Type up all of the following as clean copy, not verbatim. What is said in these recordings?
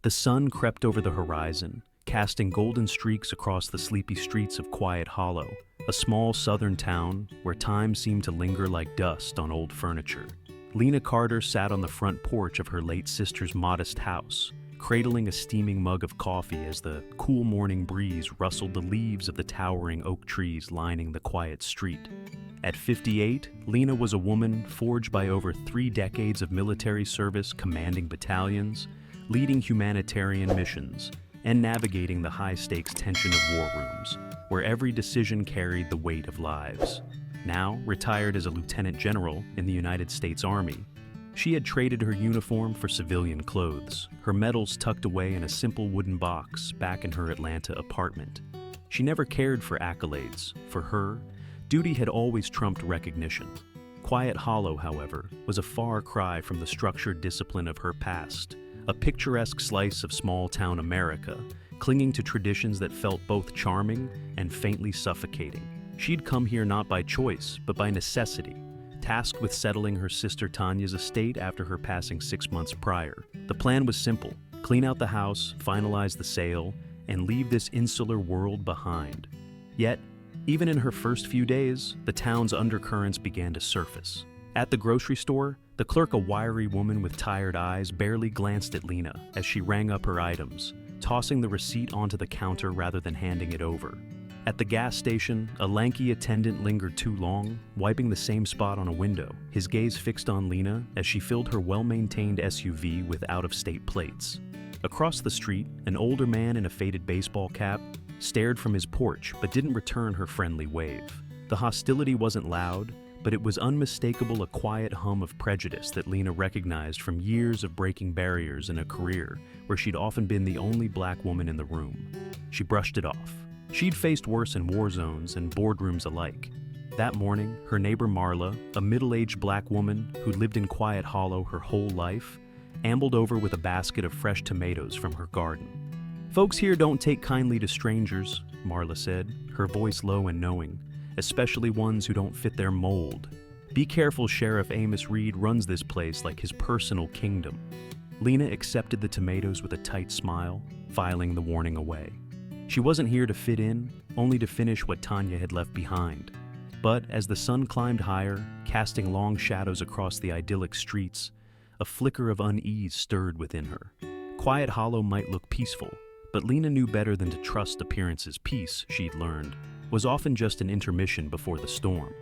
The sun crept over the horizon, casting golden streaks across the sleepy streets of Quiet Hollow, a small southern town where time seemed to linger like dust on old furniture. Lena Carter sat on the front porch of her late sister's modest house, cradling a steaming mug of coffee as the cool morning breeze rustled the leaves of the towering oak trees lining the quiet street. At 58, Lena was a woman forged by over 3 decades of military service, commanding battalions, leading humanitarian missions, and navigating the high-stakes tension of war rooms, where every decision carried the weight of lives. Now, retired as a lieutenant general in the United States Army, she had traded her uniform for civilian clothes, her medals tucked away in a simple wooden box back in her Atlanta apartment. She never cared for accolades. For her, duty had always trumped recognition. Quiet Hollow, however, was a far cry from the structured discipline of her past, a picturesque slice of small-town America, clinging to traditions that felt both charming and faintly suffocating. She'd come here not by choice, but by necessity, tasked with settling her sister Tanya's estate after her passing 6 months prior. The plan was simple: clean out the house, finalize the sale, and leave this insular world behind. Yet, even in her first few days, the town's undercurrents began to surface. At the grocery store, the clerk, a wiry woman with tired eyes, barely glanced at Lena as she rang up her items, tossing the receipt onto the counter rather than handing it over. At the gas station, a lanky attendant lingered too long, wiping the same spot on a window, his gaze fixed on Lena as she filled her well-maintained SUV with out-of-state plates. Across the street, an older man in a faded baseball cap stared from his porch but didn't return her friendly wave. The hostility wasn't loud, but it was unmistakable, a quiet hum of prejudice that Lena recognized from years of breaking barriers in a career where she'd often been the only black woman in the room. She brushed it off. She'd faced worse in war zones and boardrooms alike. That morning, her neighbor Marla, a middle-aged black woman who'd lived in Quiet Hollow her whole life, ambled over with a basket of fresh tomatoes from her garden. "Folks here don't take kindly to strangers," Marla said, her voice low and knowing, "especially ones who don't fit their mold. Be careful, Sheriff Amos Reed runs this place like his personal kingdom." Lena accepted the tomatoes with a tight smile, filing the warning away. She wasn't here to fit in, only to finish what Tanya had left behind. But as the sun climbed higher, casting long shadows across the idyllic streets, a flicker of unease stirred within her. Quiet Hollow might look peaceful, but Lena knew better than to trust appearances. Peace, she'd learned, was often just an intermission before the storm.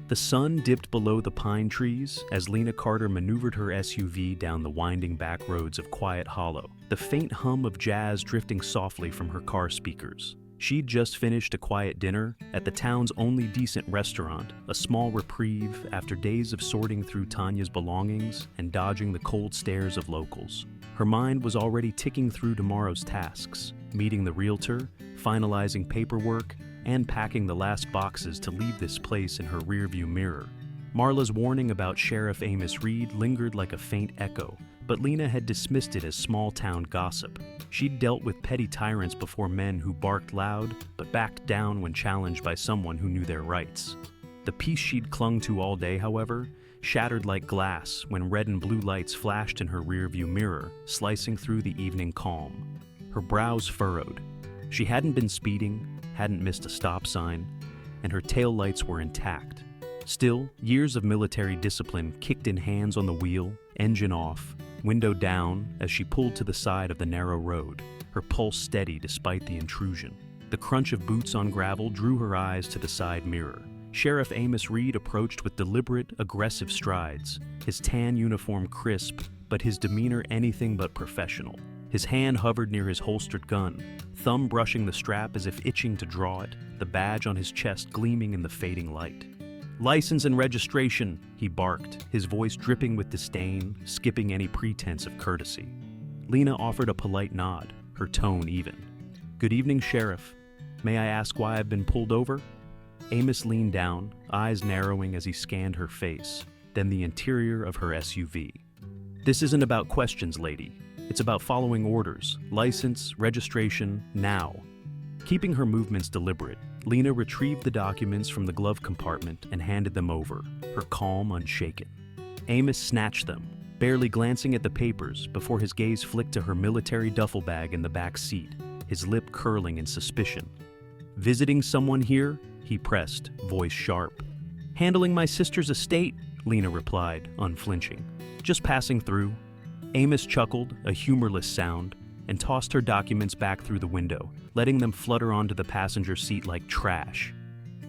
The sun dipped below the pine trees as Lena Carter maneuvered her SUV down the winding back roads of Quiet Hollow, the faint hum of jazz drifting softly from her car speakers. She'd just finished a quiet dinner at the town's only decent restaurant, a small reprieve after days of sorting through Tanya's belongings and dodging the cold stares of locals. Her mind was already ticking through tomorrow's tasks, meeting the realtor, finalizing paperwork, and packing the last boxes to leave this place in her rearview mirror. Marla's warning about Sheriff Amos Reed lingered like a faint echo, but Lena had dismissed it as small-town gossip. She'd dealt with petty tyrants before, men who barked loud but backed down when challenged by someone who knew their rights. The peace she'd clung to all day, however, shattered like glass when red and blue lights flashed in her rearview mirror, slicing through the evening calm. Her brows furrowed. She hadn't been speeding, hadn't missed a stop sign, and her taillights were intact. Still, years of military discipline kicked in, hands on the wheel, engine off, window down as she pulled to the side of the narrow road, her pulse steady despite the intrusion. The crunch of boots on gravel drew her eyes to the side mirror. Sheriff Amos Reed approached with deliberate, aggressive strides, his tan uniform crisp, but his demeanor anything but professional. His hand hovered near his holstered gun, thumb brushing the strap as if itching to draw it, the badge on his chest gleaming in the fading light. "License and registration," he barked, his voice dripping with disdain, skipping any pretense of courtesy. Lena offered a polite nod, her tone even. "Good evening, Sheriff. May I ask why I've been pulled over?" Amos leaned down, eyes narrowing as he scanned her face, then the interior of her SUV. "This isn't about questions, lady. It's about following orders. License, registration, now." Keeping her movements deliberate, Lena retrieved the documents from the glove compartment and handed them over, her calm unshaken. Amos snatched them, barely glancing at the papers before his gaze flicked to her military duffel bag in the back seat, his lip curling in suspicion. "Visiting someone here?" he pressed, voice sharp. "Handling my sister's estate," Lena replied, unflinching. "Just passing through." Amos chuckled, a humorless sound, and tossed her documents back through the window, letting them flutter onto the passenger seat like trash.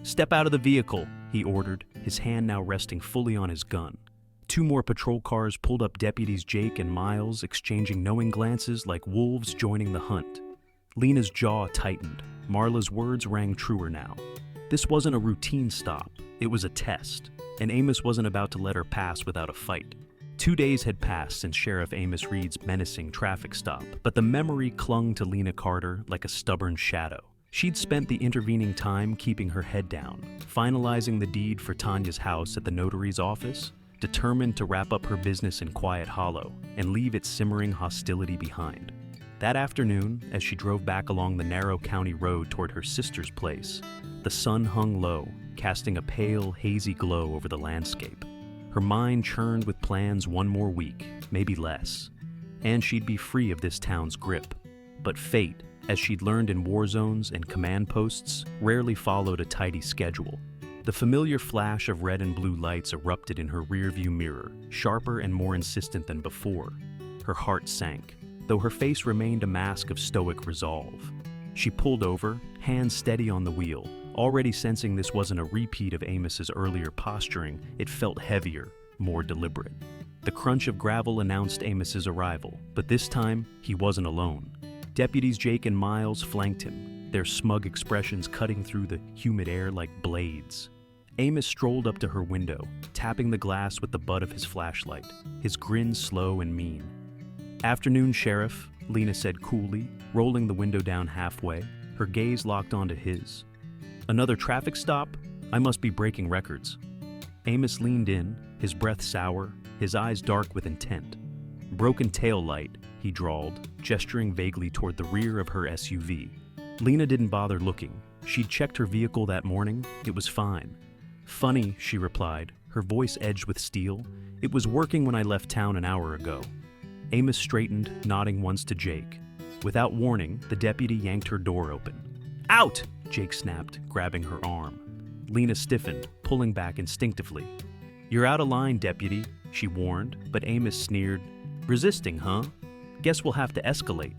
"Step out of the vehicle," he ordered, his hand now resting fully on his gun. Two more patrol cars pulled up. Deputies Jake and Miles exchanging knowing glances like wolves joining the hunt. Lena's jaw tightened. Marla's words rang truer now. This wasn't a routine stop, it was a test, and Amos wasn't about to let her pass without a fight. 2 days had passed since Sheriff Amos Reed's menacing traffic stop, but the memory clung to Lena Carter like a stubborn shadow. She'd spent the intervening time keeping her head down, finalizing the deed for Tanya's house at the notary's office, determined to wrap up her business in Quiet Hollow and leave its simmering hostility behind. That afternoon, as she drove back along the narrow county road toward her sister's place, the sun hung low, casting a pale, hazy glow over the landscape. Her mind churned with plans. One more week, maybe less, and she'd be free of this town's grip. But fate, as she'd learned in war zones and command posts, rarely followed a tidy schedule. The familiar flash of red and blue lights erupted in her rearview mirror, sharper and more insistent than before. Her heart sank, though her face remained a mask of stoic resolve. She pulled over, hands steady on the wheel. Already sensing this wasn't a repeat of Amos's earlier posturing, it felt heavier, more deliberate. The crunch of gravel announced Amos's arrival, but this time, he wasn't alone. Deputies Jake and Miles flanked him, their smug expressions cutting through the humid air like blades. Amos strolled up to her window, tapping the glass with the butt of his flashlight, his grin slow and mean. "Afternoon, Sheriff," Lena said coolly, rolling the window down halfway, her gaze locked onto his. "Another traffic stop? I must be breaking records." Amos leaned in, his breath sour, his eyes dark with intent. "Broken tail light," he drawled, gesturing vaguely toward the rear of her SUV. Lena didn't bother looking. She'd checked her vehicle that morning. It was fine. "Funny," she replied, her voice edged with steel. "It was working when I left town an hour ago." Amos straightened, nodding once to Jake. Without warning, the deputy yanked her door open. "Out!" Jake snapped, grabbing her arm. Lena stiffened, pulling back instinctively. "You're out of line, deputy," she warned, but Amos sneered. "Resisting, huh? Guess we'll have to escalate."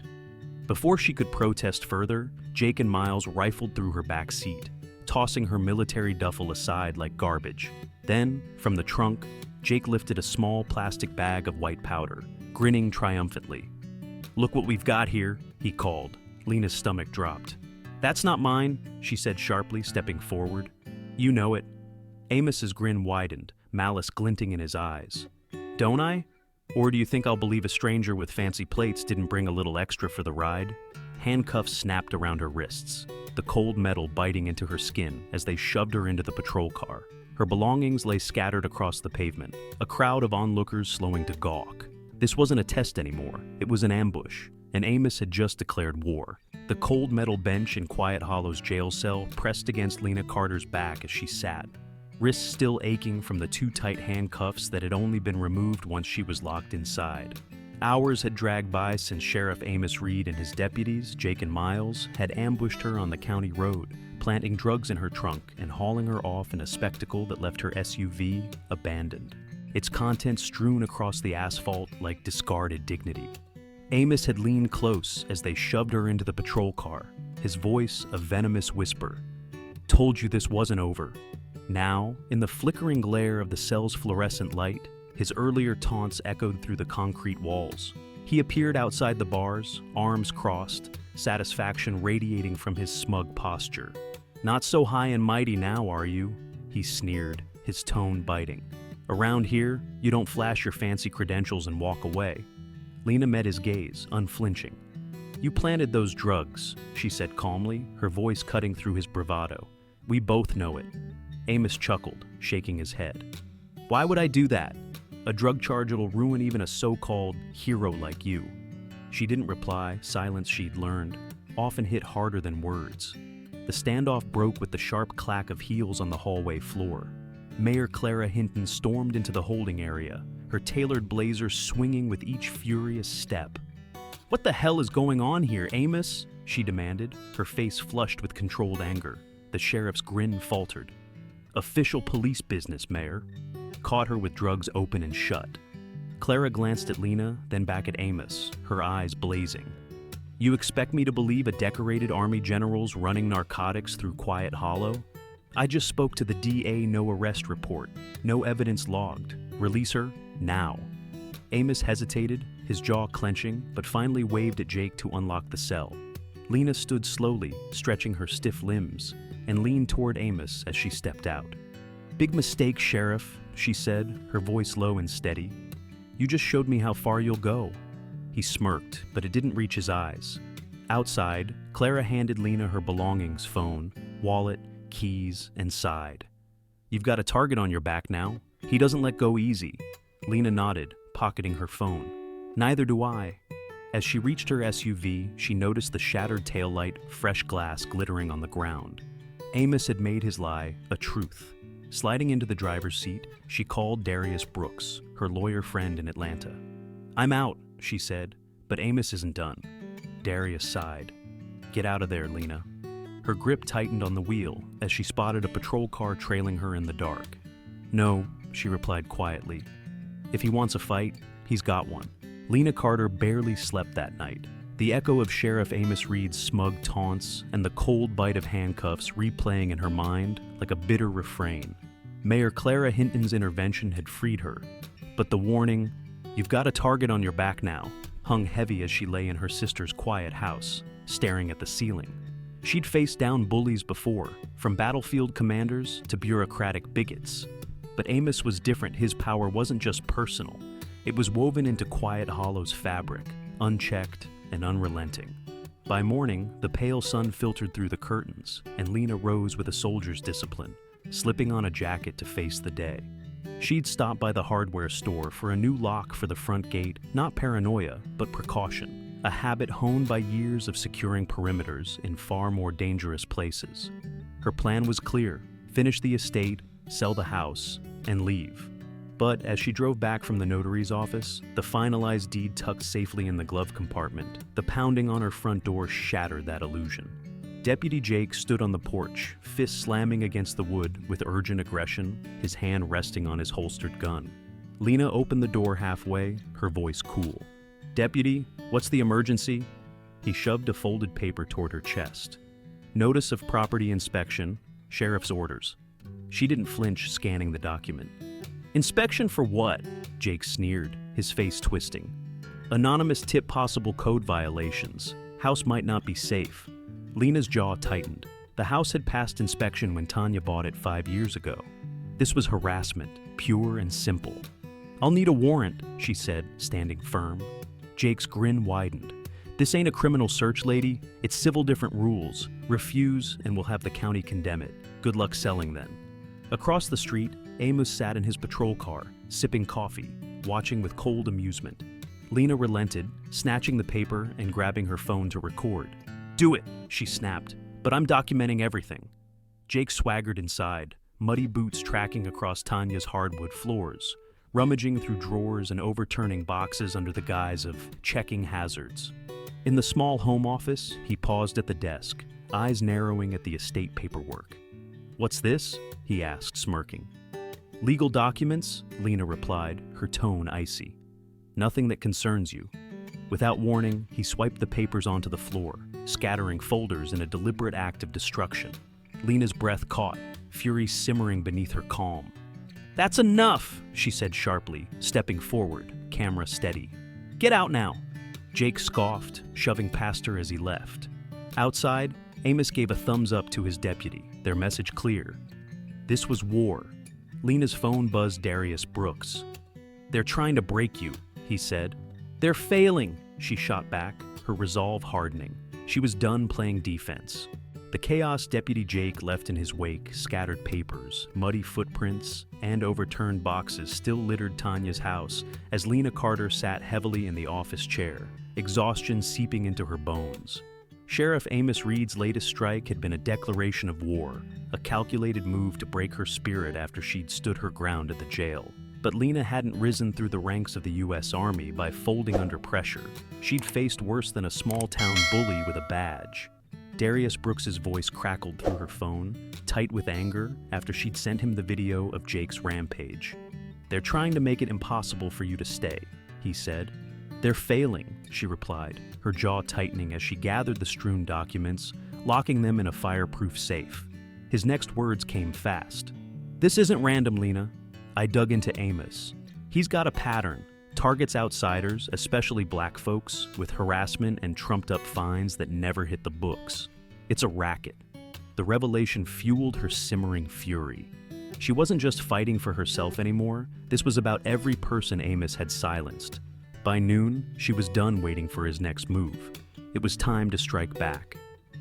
Before she could protest further, Jake and Miles rifled through her back seat, tossing her military duffel aside like garbage. Then, from the trunk, Jake lifted a small plastic bag of white powder, grinning triumphantly. "Look what we've got here," he called. Lena's stomach dropped. "That's not mine," she said sharply, stepping forward. "You know it." Amos's grin widened, malice glinting in his eyes. "Don't I? Or do you think I'll believe a stranger with fancy plates didn't bring a little extra for the ride?" Handcuffs snapped around her wrists, the cold metal biting into her skin as they shoved her into the patrol car. Her belongings lay scattered across the pavement, a crowd of onlookers slowing to gawk. This wasn't a test anymore, it was an ambush, and Amos had just declared war. The cold metal bench in Quiet Hollow's jail cell pressed against Lena Carter's back as she sat, wrists still aching from the too tight handcuffs that had only been removed once she was locked inside. Hours had dragged by since Sheriff Amos Reed and his deputies, Jake and Miles, had ambushed her on the county road, planting drugs in her trunk and hauling her off in a spectacle that left her SUV abandoned, its contents strewn across the asphalt like discarded dignity. Amos had leaned close as they shoved her into the patrol car, his voice a venomous whisper. "Told you this wasn't over." Now, in the flickering glare of the cell's fluorescent light, his earlier taunts echoed through the concrete walls. He appeared outside the bars, arms crossed, satisfaction radiating from his smug posture. "Not so high and mighty now, are you?" he sneered, his tone biting. "Around here, you don't flash your fancy credentials and walk away." Lena met his gaze, unflinching. "You planted those drugs," she said calmly, her voice cutting through his bravado. "We both know it." Amos chuckled, shaking his head. "Why would I do that? A drug charge that'll ruin even a so-called hero like you." She didn't reply. Silence, she'd learned, often hit harder than words. The standoff broke with the sharp clack of heels on the hallway floor. Mayor Clara Hinton stormed into the holding area, her her tailored blazer swinging with each furious step. "What the hell is going on here, Amos?" she demanded, her face flushed with controlled anger. The sheriff's grin faltered. "Official police business, Mayor." Caught her with drugs open and shut. Clara glanced at Lena, then back at Amos, her eyes blazing. "You expect me to believe a decorated Army general's running narcotics through Quiet Hollow? I just spoke to the DA no arrest report. No evidence logged. Release her, now." Amos hesitated, his jaw clenching, but finally waved at Jake to unlock the cell. Lena stood slowly, stretching her stiff limbs, and leaned toward Amos as she stepped out. "Big mistake, Sheriff," she said, her voice low and steady. "You just showed me how far you'll go." He smirked, but it didn't reach his eyes. Outside, Clara handed Lena her belongings, phone, wallet, keys, and sighed. "You've got a target on your back now. He doesn't let go easy." Lena nodded, pocketing her phone. "Neither do I." As she reached her SUV, she noticed the shattered taillight, fresh glass glittering on the ground. Amos had made his lie a truth. Sliding into the driver's seat, she called Darius Brooks, her lawyer friend in Atlanta. "I'm out," she said, "but Amos isn't done." Darius sighed. "Get out of there, Lena." Her grip tightened on the wheel as she spotted a patrol car trailing her in the dark. "No," she replied quietly. "If he wants a fight, he's got one." Lena Carter barely slept that night. The echo of Sheriff Amos Reed's smug taunts and the cold bite of handcuffs replaying in her mind like a bitter refrain. Mayor Clara Hinton's intervention had freed her, but the warning, "You've got a target on your back now," hung heavy as she lay in her sister's quiet house, staring at the ceiling. She'd faced down bullies before, from battlefield commanders to bureaucratic bigots. But Amos was different. His power wasn't just personal. It was woven into Quiet Hollow's fabric, unchecked and unrelenting. By morning, the pale sun filtered through the curtains, and Lena rose with a soldier's discipline, slipping on a jacket to face the day. She'd stopped by the hardware store for a new lock for the front gate, not paranoia, but precaution, a habit honed by years of securing perimeters in far more dangerous places. Her plan was clear: finish the estate, sell the house, and leave. But as she drove back from the notary's office, the finalized deed tucked safely in the glove compartment, the pounding on her front door shattered that illusion. Deputy Jake stood on the porch, fist slamming against the wood with urgent aggression, his hand resting on his holstered gun. Lena opened the door halfway, her voice cool. "Deputy, what's the emergency?" He shoved a folded paper toward her chest. "Notice of property inspection, sheriff's orders." She didn't flinch, scanning the document. "Inspection for what?" Jake sneered, his face twisting. "Anonymous tip possible code violations. House might not be safe." Lena's jaw tightened. The house had passed inspection when Tanya bought it 5 years ago. This was harassment, pure and simple. "I'll need a warrant," she said, standing firm. Jake's grin widened. "This ain't a criminal search, lady. It's civil different rules. Refuse, and we'll have the county condemn it. Good luck selling then." Across the street, Amos sat in his patrol car, sipping coffee, watching with cold amusement. Lena relented, snatching the paper and grabbing her phone to record. "Do it," she snapped, "but I'm documenting everything." Jake swaggered inside, muddy boots tracking across Tanya's hardwood floors, rummaging through drawers and overturning boxes under the guise of checking hazards. In the small home office, he paused at the desk, eyes narrowing at the estate paperwork. "What's this?" he asked, smirking. "Legal documents," Lena replied, her tone icy. "Nothing that concerns you." Without warning, he swiped the papers onto the floor, scattering folders in a deliberate act of destruction. Lena's breath caught, fury simmering beneath her calm. "That's enough," she said sharply, stepping forward, camera steady. "Get out now." Jake scoffed, shoving past her as he left. Outside, Amos gave a thumbs up to his deputy, their message clear. This was war. Lena's phone buzzed Darius Brooks. "They're trying to break you," he said. "They're failing," she shot back, her resolve hardening. She was done playing defense. The chaos Deputy Jake left in his wake scattered papers, muddy footprints, and overturned boxes still littered Tanya's house as Lena Carter sat heavily in the office chair, exhaustion seeping into her bones. Sheriff Amos Reed's latest strike had been a declaration of war, a calculated move to break her spirit after she'd stood her ground at the jail. But Lena hadn't risen through the ranks of the U.S. Army by folding under pressure. She'd faced worse than a small-town bully with a badge. Darius Brooks's voice crackled through her phone, tight with anger, after she'd sent him the video of Jake's rampage. "They're trying to make it impossible for you to stay," he said. "They're failing," she replied, her jaw tightening as she gathered the strewn documents, locking them in a fireproof safe. His next words came fast. "This isn't random, Lena." I dug into Amos. "He's got a pattern. Targets outsiders, especially black folks, with harassment and trumped-up fines that never hit the books. It's a racket." The revelation fueled her simmering fury. She wasn't just fighting for herself anymore. This was about every person Amos had silenced. By noon, she was done waiting for his next move. It was time to strike back.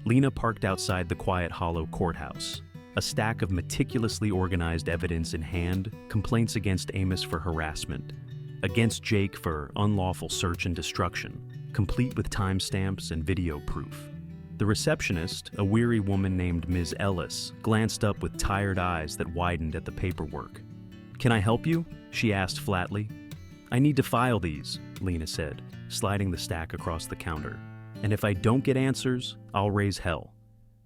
Lena parked outside the Quiet Hollow courthouse, a stack of meticulously organized evidence in hand, complaints against Amos for harassment, against Jake for unlawful search and destruction, complete with timestamps and video proof. The receptionist, a weary woman named Ms. Ellis, glanced up with tired eyes that widened at the paperwork. "Can I help you?" she asked flatly. "I need to file these," Lena said, sliding the stack across the counter. "And if I don't get answers, I'll raise hell."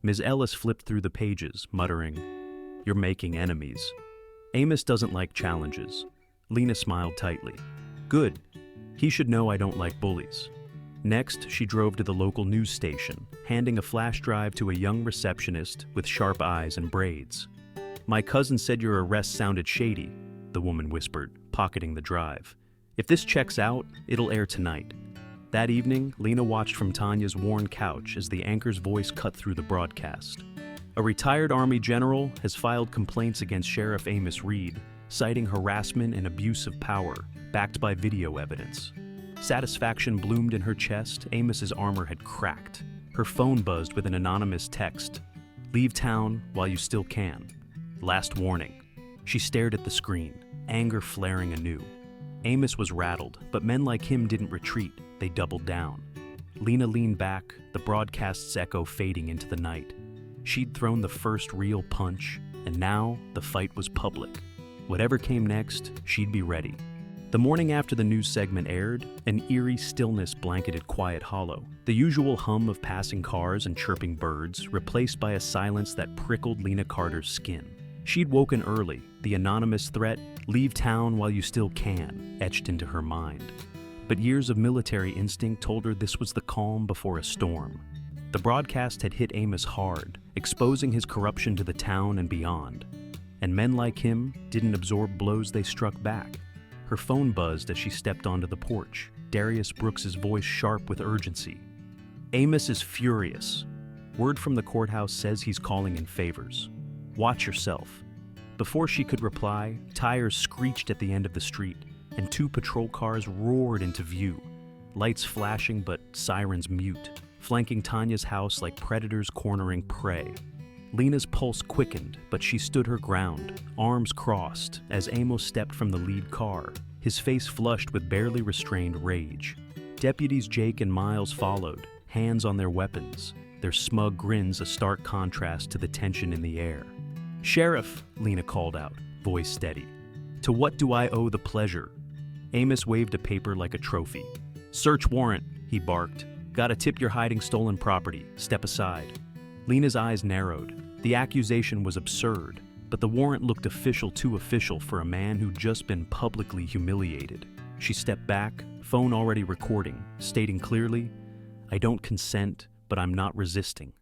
Ms. Ellis flipped through the pages, muttering, "You're making enemies." "Amos doesn't like challenges." Lena smiled tightly. "Good. He should know I don't like bullies." Next, she drove to the local news station, handing a flash drive to a young receptionist with sharp eyes and braids. "My cousin said your arrest sounded shady," the woman whispered, pocketing the drive. "If this checks out, it'll air tonight." That evening, Lena watched from Tanya's worn couch as the anchor's voice cut through the broadcast. "A retired Army general has filed complaints against Sheriff Amos Reed, citing harassment and abuse of power, backed by video evidence." Satisfaction bloomed in her chest. Amos's armor had cracked. Her phone buzzed with an anonymous text. "Leave town while you still can. Last warning." She stared at the screen, anger flaring anew. Amos was rattled, but men like him didn't retreat. They doubled down. Lena leaned back, the broadcast's echo fading into the night. She'd thrown the first real punch, and now the fight was public. Whatever came next, she'd be ready. The morning after the news segment aired, an eerie stillness blanketed Quiet Hollow. The usual hum of passing cars and chirping birds, replaced by a silence that prickled Lena Carter's skin. She'd woken early, the anonymous threat, "Leave town while you still can," etched into her mind. But years of military instinct told her this was the calm before a storm. The broadcast had hit Amos hard, exposing his corruption to the town and beyond. And men like him didn't absorb blows, they struck back. Her phone buzzed as she stepped onto the porch, Darius Brooks's voice sharp with urgency. "Amos is furious. Word from the courthouse says he's calling in favors. Watch yourself." Before she could reply, tires screeched at the end of the street, and 2 patrol cars roared into view, lights flashing but sirens mute, flanking Tanya's house like predators cornering prey. Lena's pulse quickened, but she stood her ground, arms crossed, as Amos stepped from the lead car, his face flushed with barely restrained rage. Deputies Jake and Miles followed, hands on their weapons, their smug grins a stark contrast to the tension in the air. "Sheriff," Lena called out, voice steady. "To what do I owe the pleasure?" Amos waved a paper like a trophy. "Search warrant," he barked. "Gotta tip you're hiding stolen property. Step aside." Lena's eyes narrowed. The accusation was absurd, but the warrant looked official, too official for a man who'd just been publicly humiliated. She stepped back, phone already recording, stating clearly, "I don't consent, but I'm not resisting."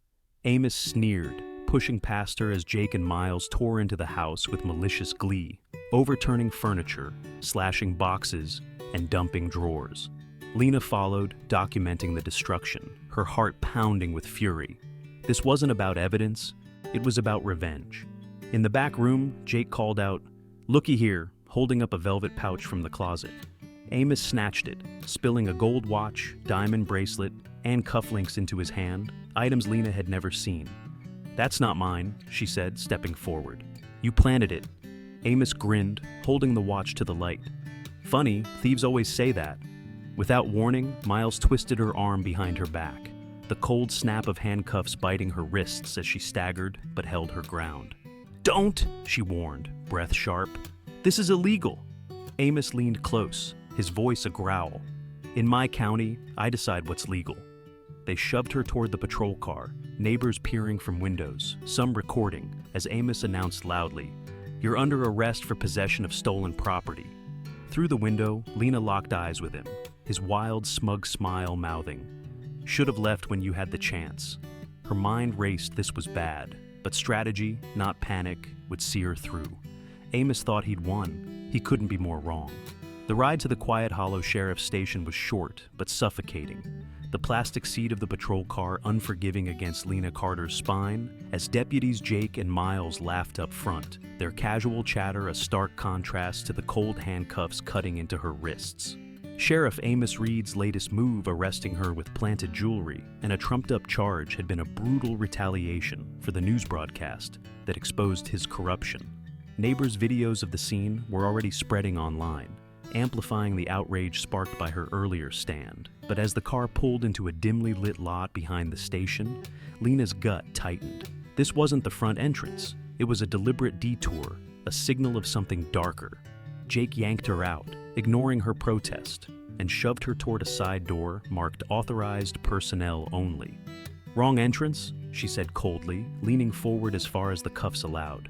Amos sneered, pushing past her as Jake and Miles tore into the house with malicious glee, overturning furniture, slashing boxes, and dumping drawers. Lena followed, documenting the destruction, her heart pounding with fury. This wasn't about evidence, it was about revenge. In the back room, Jake called out, "Looky here," holding up a velvet pouch from the closet. Amos snatched it, spilling a gold watch, diamond bracelet, and cufflinks into his hand, items Lena had never seen. "That's not mine," she said, stepping forward. "You planted it." Amos grinned, holding the watch to the light. "Funny, thieves always say that." Without warning, Miles twisted her arm behind her back, the cold snap of handcuffs biting her wrists as she staggered but held her ground. "Don't!" she warned, breath sharp. "This is illegal." Amos leaned close, his voice a growl. "In my county, I decide what's legal." They shoved her toward the patrol car, neighbors peering from windows, some recording, as Amos announced loudly, "You're under arrest for possession of stolen property." Through the window, Lena locked eyes with him, his wild, smug smile mouthing, "Should have left when you had the chance." Her mind raced this was bad, but strategy, not panic, would see her through. Amos thought he'd won. He couldn't be more wrong. The ride to the Quiet Hollow Sheriff's Station was short, but suffocating. The plastic seat of the patrol car unforgiving against Lena Carter's spine, as deputies Jake and Miles laughed up front, their casual chatter a stark contrast to the cold handcuffs cutting into her wrists. Sheriff Amos Reed's latest move, arresting her with planted jewelry and a trumped-up charge, had been a brutal retaliation for the news broadcast that exposed his corruption. Neighbors' videos of the scene were already spreading online, amplifying the outrage sparked by her earlier stand. But as the car pulled into a dimly lit lot behind the station, Lena's gut tightened. This wasn't the front entrance. It was a deliberate detour, a signal of something darker. Jake yanked her out, ignoring her protest, and shoved her toward a side door marked "Authorized Personnel Only." "Wrong entrance," she said coldly, leaning forward as far as the cuffs allowed.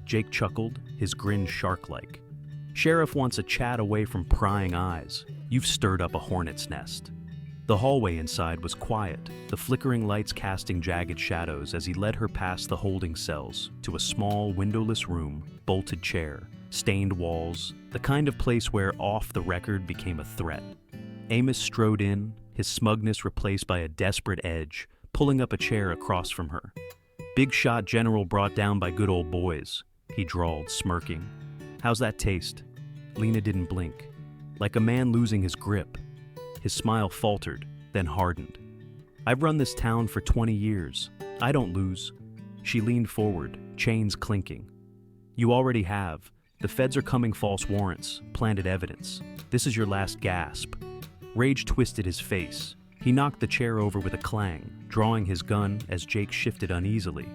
Jake chuckled, his grin shark-like. "Sheriff wants a chat away from prying eyes. You've stirred up a hornet's nest." The hallway inside was quiet, the flickering lights casting jagged shadows as he led her past the holding cells to a small, windowless room, bolted chair, stained walls, the kind of place where off the record became a threat. Amos strode in, his smugness replaced by a desperate edge, pulling up a chair across from her. "Big shot general brought down by good old boys," he drawled, smirking. "How's that taste?" Lena didn't blink. Like a man losing his grip. His smile faltered, then hardened. "I've run this town for 20 years. I don't lose." She leaned forward, chains clinking. "You already have. The feds are coming false warrants, planted evidence. This is your last gasp." Rage twisted his face. He knocked the chair over with a clang, drawing his gun as Jake shifted uneasily.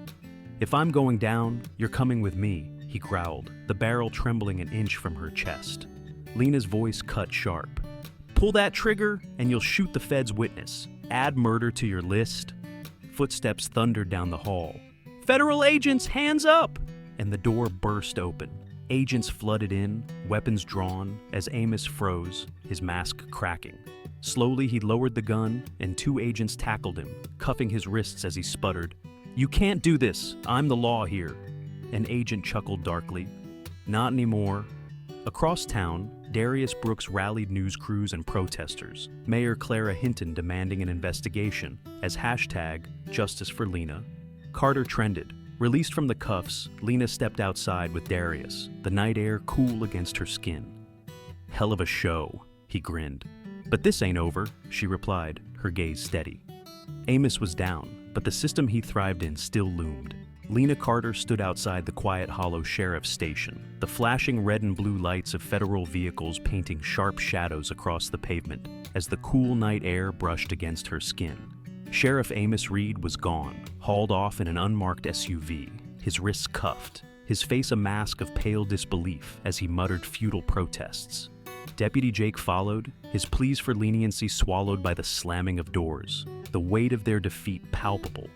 "If I'm going down, you're coming with me," he growled, the barrel trembling an inch from her chest. Lena's voice cut sharp. "Pull that trigger, and you'll shoot the feds' witness. Add murder to your list." Footsteps thundered down the hall. "Federal agents, hands up!" And the door burst open. Agents flooded in, weapons drawn, as Amos froze, his mask cracking. Slowly, he lowered the gun, and 2 agents tackled him, cuffing his wrists as he sputtered, "You can't do this. I'm the law here." An agent chuckled darkly. "Not anymore." Across town, Darius Brooks rallied news crews and protesters, Mayor Clara Hinton demanding an investigation, as #Justice for Lena. Carter trended. Released from the cuffs, Lena stepped outside with Darius, the night air cool against her skin. "Hell of a show," he grinned. "But this ain't over," she replied, her gaze steady. Amos was down, but the system he thrived in still loomed. Lena Carter stood outside the Quiet Hollow Sheriff's Station, the flashing red and blue lights of federal vehicles painting sharp shadows across the pavement as the cool night air brushed against her skin. Sheriff Amos Reed was gone, hauled off in an unmarked SUV, his wrists cuffed, his face a mask of pale disbelief as he muttered futile protests. Deputy Jake followed, his pleas for leniency swallowed by the slamming of doors, the weight of their defeat palpable.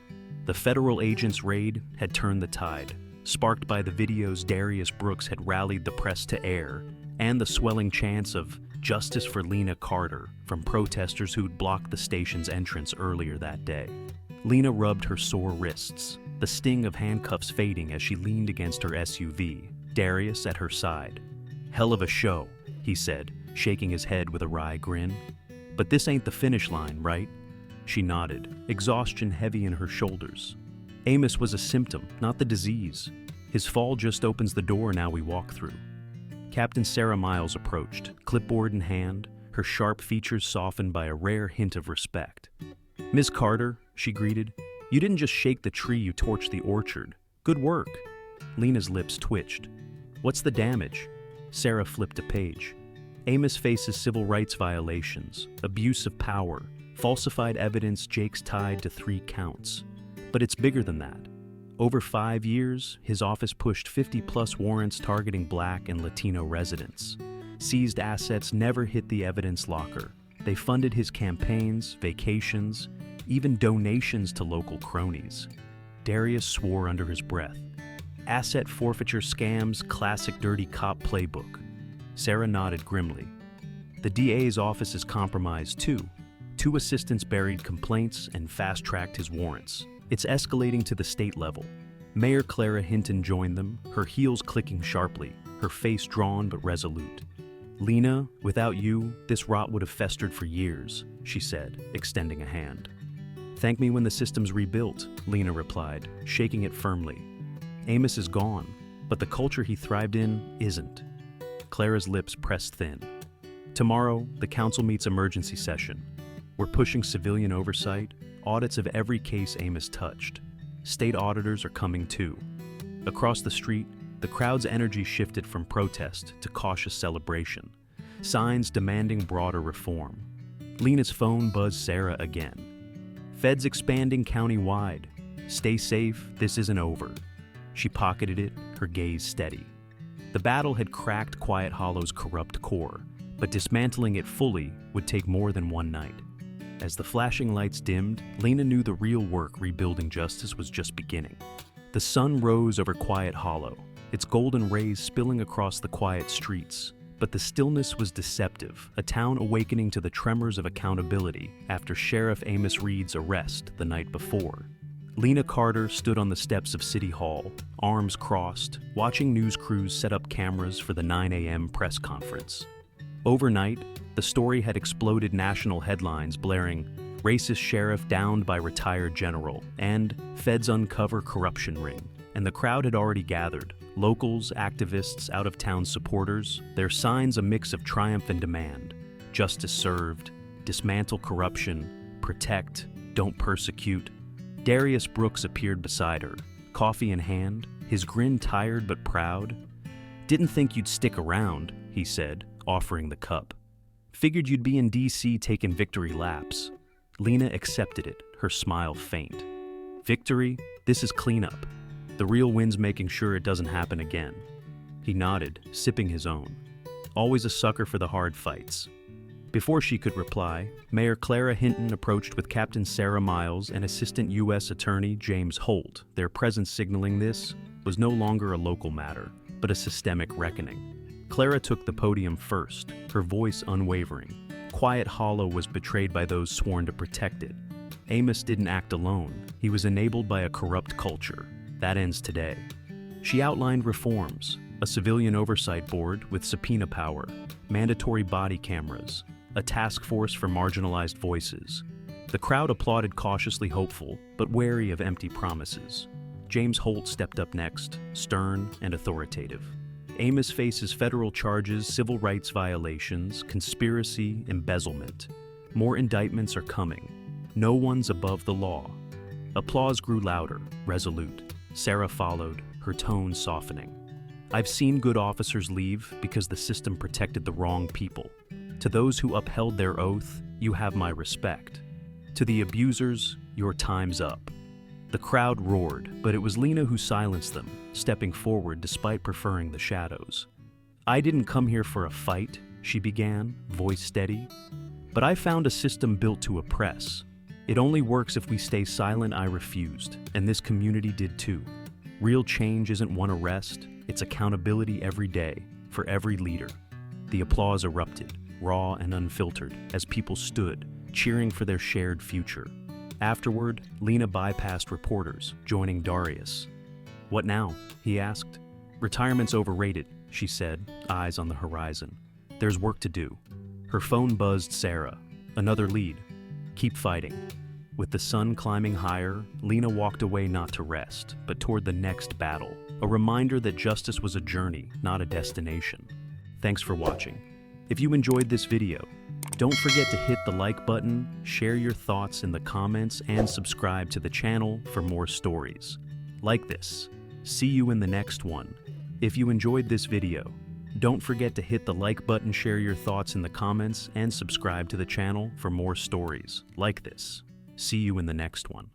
The federal agents' raid had turned the tide, sparked by the videos Darius Brooks had rallied the press to air, and the swelling chants of "Justice for Lena Carter" from protesters who'd blocked the station's entrance earlier that day. Lena rubbed her sore wrists, the sting of handcuffs fading as she leaned against her SUV, Darius at her side. "Hell of a show," he said, shaking his head with a wry grin. "But this ain't the finish line, right?" She nodded, exhaustion heavy in her shoulders. Amos was a symptom, not the disease. His fall just opens the door now we walk through. Captain Sarah Miles approached, clipboard in hand, her sharp features softened by a rare hint of respect. "Miss Carter," she greeted, "you didn't just shake the tree, you torched the orchard. Good work." Lena's lips twitched. "What's the damage?" Sarah flipped a page. "Amos faces civil rights violations, abuse of power, falsified evidence Jake's tied to 3 counts. But it's bigger than that. Over 5 years, his office pushed 50-plus warrants targeting Black and Latino residents. Seized assets never hit the evidence locker. They funded his campaigns, vacations, even donations to local cronies. Darius swore under his breath. Asset forfeiture scams, classic dirty cop playbook. Sarah nodded grimly. The DA's office is compromised too. 2 assistants buried complaints and fast-tracked his warrants. It's escalating to the state level. Mayor Clara Hinton joined them, her heels clicking sharply, her face drawn but resolute. "Lena, without you, this rot would have festered for years," she said, extending a hand. "Thank me when the system's rebuilt," Lena replied, shaking it firmly. "Amos is gone, but the culture he thrived in isn't." Clara's lips pressed thin. "Tomorrow, the council meets emergency session. We're pushing civilian oversight, audits of every case Amos touched. State auditors are coming too." Across the street, the crowd's energy shifted from protest to cautious celebration, signs demanding broader reform. Lena's phone buzzed Sarah again. "Feds expanding county-wide. Stay safe, this isn't over." She pocketed it, her gaze steady. The battle had cracked Quiet Hollow's corrupt core, but dismantling it fully would take more than one night. As the flashing lights dimmed, Lena knew the real work rebuilding justice was just beginning. The sun rose over Quiet Hollow, its golden rays spilling across the quiet streets. But the stillness was deceptive, a town awakening to the tremors of accountability after Sheriff Amos Reed's arrest the night before. Lena Carter stood on the steps of City Hall, arms crossed, watching news crews set up cameras for the 9 a.m. press conference. Overnight, the story had exploded national headlines blaring, "Racist Sheriff Downed by Retired General," and "Feds Uncover Corruption Ring." And the crowd had already gathered. Locals, activists, out-of-town supporters, their signs a mix of triumph and demand. Justice served, dismantle corruption, protect, don't persecute. Darius Brooks appeared beside her, coffee in hand, his grin tired but proud. "Didn't think you'd stick around," he said, offering the cup. "Figured you'd be in D.C. taking victory laps." Lena accepted it, her smile faint. "Victory? This is cleanup. The real win's making sure it doesn't happen again." He nodded, sipping his own. Always a sucker for the hard fights. Before she could reply, Mayor Clara Hinton approached with Captain Sarah Miles and Assistant U.S. Attorney James Holt, their presence signaling this was no longer a local matter, but a systemic reckoning. Clara took the podium first, her voice unwavering. Quiet Hollow was betrayed by those sworn to protect it. Amos didn't act alone. He was enabled by a corrupt culture. That ends today. She outlined reforms, a civilian oversight board with subpoena power, mandatory body cameras, a task force for marginalized voices. The crowd applauded, cautiously hopeful, but wary of empty promises. James Holt stepped up next, stern and authoritative. Amos faces federal charges, civil rights violations, conspiracy, embezzlement. More indictments are coming. No one's above the law. Applause grew louder, resolute. Sarah followed, her tone softening. "I've seen good officers leave because the system protected the wrong people. To those who upheld their oath, you have my respect. To the abusers, your time's up." The crowd roared, but it was Lena who silenced them, stepping forward despite preferring the shadows. "I didn't come here for a fight," she began, voice steady. "But I found a system built to oppress. It only works if we stay silent. I refused, and this community did too. Real change isn't one arrest, it's accountability every day, for every leader." The applause erupted, raw and unfiltered, as people stood, cheering for their shared future. Afterward, Lena bypassed reporters, joining Darius. "What now?" he asked. "Retirement's overrated," she said, eyes on the horizon. "There's work to do." Her phone buzzed Sarah. Another lead. "Keep fighting." With the sun climbing higher, Lena walked away not to rest, but toward the next battle, a reminder that justice was a journey, not a destination. Thanks for watching. If you enjoyed this video, don't forget to hit the like button, share your thoughts in the comments, and subscribe to the channel for more stories like this. See you in the next one. If you enjoyed this video, don't forget to hit the like button, share your thoughts in the comments, and subscribe to the channel for more stories like this. See you in the next one.